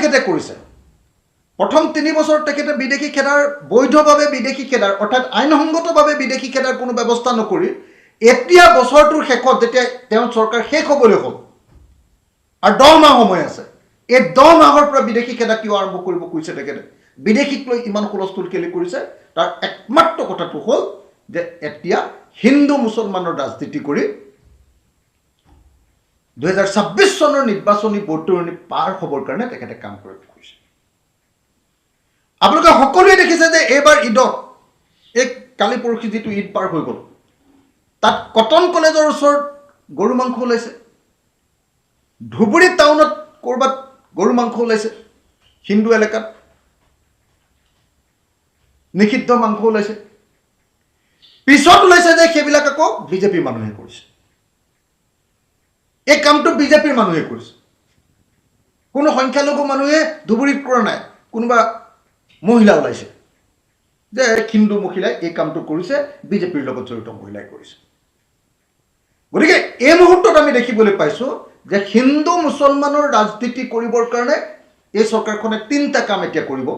তেখেতে কৰিছে প্ৰথম 3 বছৰ তেখেতে বিদেশী খেদাৰ বৈধভাৱে বিদেশী খেদাৰ অৰ্থাৎ আইনসংগতভাৱে বিদেশী খেদাৰ কোনো ব্যৱস্থা নকৰি এতিয়া বছৰটোৰ শেষত যেতিয়া তেওঁৰ চৰকাৰ শেষ হ'বলৈ হ'ল আৰু 10 মাহ সময় আছে এই 10 মাহৰ পৰা বিদেশী খেদা কিয় আৰম্ভ কৰিব কৈছে তেখেতে বিদেশীক লৈ ইমান হুলস্থুল কেলে কৰিছে তাৰ একমাত্ৰ কথাটো হ'ল যে এতিয়া হিন্দু মুছলমানৰ ৰাজনীতি কৰি 2026 চনৰ নিৰ্বাচনী বৰ্তৰণি পাৰ হ'বৰ কাৰণে তেখেতে কাম কৰিব কৈছে আপোনালোকে সকলোৱে দেখিছে যে এইবাৰ ঈদত এক কালি পৰখি যিটো ঈদ পাৰ হৈ গ'ল তাত কটন কলেজৰ ওচৰত গৰু মাংস ওলাইছে ধুবুৰী টাউনত কৰবাত গৰু মাংস ওলাইছে হিন্দু এলেকাত নিষিদ্ধ মাংস ওলাইছে পিছত ওলাইছে যে সেইবিলাক আকৌ বিজেপি মানুহে কৰিছে এই কামটো বিজেপিৰ মানুহে কৰিছে কোনো সংখ্যালঘু মানুহে ধুবুৰীত কৰা নাই কোনোবা মহিলা ওলাইছে যে হিন্দু মহিলাই এই কামটো কৰিছে বিজেপিৰ লগত জড়িত মহিলাই কৰিছে গতিকে এই মুহূৰ্তত আমি দেখিবলৈ পাইছো যে হিন্দু মুছলমানৰ ৰাজনীতি কৰিবৰ কাৰণে এই চৰকাৰখনে 3টা কাম এতিয়া কৰিব